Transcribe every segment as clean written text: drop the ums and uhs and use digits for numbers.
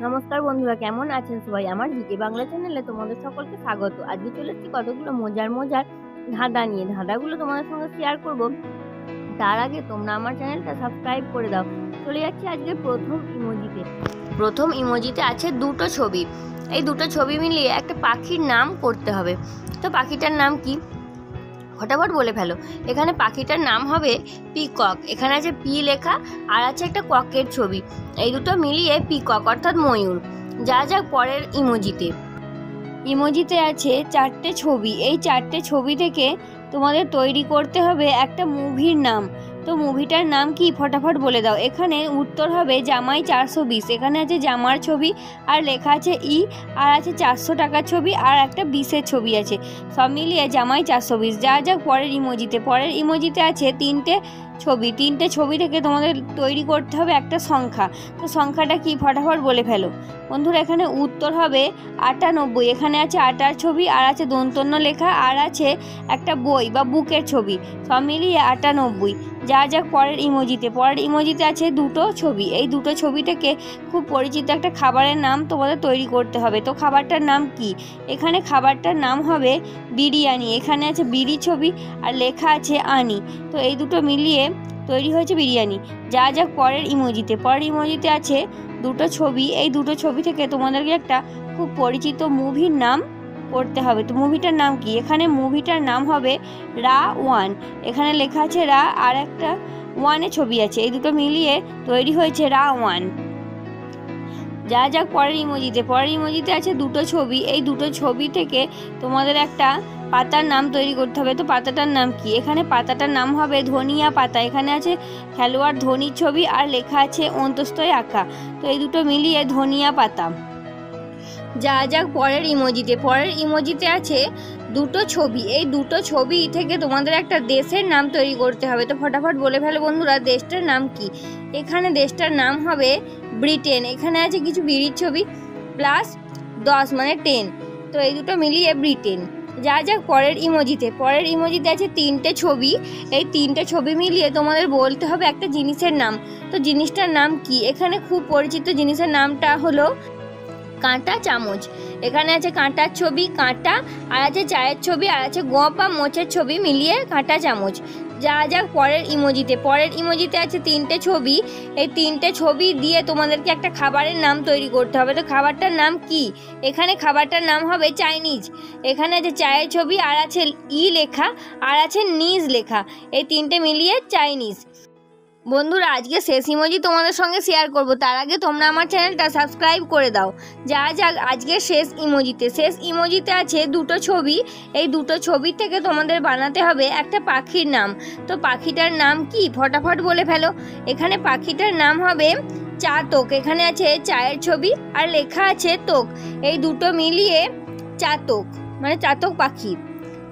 নমস্কার বন্ধুরা, কেমন আছেন সবাই? আমার জিকে বাংলা চ্যানেলে তোমাদের সকলকে স্বাগত। আজকে চলে এসেছি কতগুলো মজার ধাঁধা নিয়ে। ধাঁধাগুলো তোমাদের সঙ্গে শেয়ার করব। তার আগে তোমরা আমার চ্যানেলটা সাবস্ক্রাইব করে দাও। চলে যাচ্ছি আজকে প্রথম ইমোজিতে আছে দুটো ছবি। এই দুটো ছবি মিলিয়ে একটা পাখির নাম করতে হবে। তো পাখিটার নাম কি? ফটাফট বলে ফেলো। এখানে পাখিটার নাম হবে পিকক। এখানে আছে পি লেখা আর আছে একটা ককের ছবি। এই দুটো মিলিয়ে পিকক অর্থাৎ ময়ূর। যাক পরের ইমোজিতে আছে চারটে ছবি। এই চারটে ছবি থেকে তোমাদের তৈরি করতে হবে একটা মুভির নাম। তো মুভিটার নাম কি? ফটাফট বলে দাও। এখানে উত্তর হবে জামাই 420। এখানে আছে জামার ছবি আর লেখা আছে আর আছে 400 টাকার ছবি আর একটা 20-এর ছবি আছে। সব মিলিয়ে জামাই 420। যাক পরের ইমোজিতে আছে তিনটে ছবি থেকে তোমাদের তৈরি করতে হবে একটা সংখ্যা। তো সংখ্যাটা কি? ফটাফট বলে ফেলো বন্ধুরা। এখানে উত্তর হবে 98। এখানে আছে আটার ছবি আর আছে দন্তন্য লেখা আর আছে একটা বই বা বুকের ছবি। সব মিলিয়ে 98। যাক পরের ইমোজিতে আছে দুটো ছবি। এই দুটো ছবি থেকে খুব পরিচিত একটা খাবারের নাম তোমাদের তৈরি করতে হবে। তো খাবারটার নাম কি? এখানে খাবারটার নাম হবে বিরিয়ানি। এখানে আছে বিড়ি ছবি আর লেখা আছে আনি। তো এই দুটো মিলিয়ে তৈরি হয়েছে বিরিয়ানি। যাক পরের ইমোজিতে আছে দুটো ছবি। এই দুটো ছবি থেকে তোমাদেরকে একটা খুব পরিচিত মুভির নাম করতে হবে। তো মুভিটার নাম কি? এখানে মুভিটার নাম হবে রা-1। এখানে লেখা আছে রা আর একটা 1-এর ছবি আছে। এই দুটো মিলিয়ে তৈরি হয়েছে রা-1। যাক পরের ইমোজিতে আছে দুটো ছবি। এই দুটো ছবি থেকে তোমাদের একটা পাতার নাম তৈরি করতে হবে। তো পাতাটার নাম কি? এখানে পাতাটার নাম হবে ধনিয়া পাতা। এখানে আছে খেলোয়াড় ধোনির ছবি আর লেখা আছে অন্তস্তয় আঁকা। তো এই দুটো মিলিয়ে ধনিয়া পাতা। যাক পরের ইমোজিতে আছে দুটো ছবি। এই দুটো ছবি থেকে তোমাদের একটা দেশের নাম তৈরি করতে হবে। তো ফটাফট বলে ফেলো বন্ধুরা, দেশটার নাম কি? এখানে দেশটার নাম হবে ব্রিটেন। এখানে আছে কিছু বিড়ির ছবি প্লাস 10 মানে 10। তো এই দুটো মিলিয়ে ব্রিটেন। যাক পরের ইমোজিতে আছে তিনটে ছবি। এই তিনটে ছবি মিলিয়ে তোমাদের বলতে হবে একটা জিনিসের নাম। তো জিনিসটার নাম কি? এখানে খুব পরিচিত জিনিসের নামটা হলো কাঁটা চামচ। এখানে আছে কাঁটার ছবি, কাঁটা আর আছে চায়ের ছবি আর আছে গোঁপ বা মোচের ছবি মিলিয়ে কাঁটা চামচ। যাক পরের ইমোজিতে আছে তিনটে ছবি। এই তিনটে ছবি দিয়ে তোমাদেরকে একটা খাবারের নাম তৈরি করতে হবে। তো খাবারটার নাম কি? এখানে খাবারটার নাম হবে চাইনিজ। এখানে আছে চায়ের ছবি আর আছে লেখা আর আছে নিজ লেখা। এই তিনটে মিলিয়ে চাইনিজ। বন্ধুরা, আজকে শেষ ইমোজি তোমাদের সঙ্গে শেয়ার করব। তার আগে তোমরা আমার চ্যানেলটা সাবস্ক্রাইব করে দাও। যাক আজকে শেষ ইমোজিতে আছে দুটো ছবি। এই দুটো ছবি থেকে তোমাদের বানাতে হবে একটা পাখির নাম। তো পাখিটার নাম কি? ফটাফট বলে ফেলো। এখানে পাখিটার নাম হবে চাতক। এখানে আছে চায়ের ছবি আর লেখা আছে তোক। এই দুটো মিলিয়ে চাতক মানে চাতক পাখি।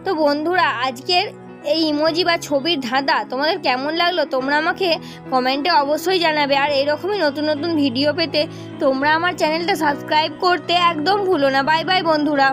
তো বন্ধুরা, আজকের এই ইমোজি বা ছবির ধাঁধা তোমাদের কেমন লাগলো তোমরা আমাকে কমেন্টে অবশ্যই জানাবে। আর এরকমই নতুন ভিডিও পেতে তোমরা আমার চ্যানেলটা সাবস্ক্রাইব করতে একদম ভুলো না। বাই বাই বন্ধুরা।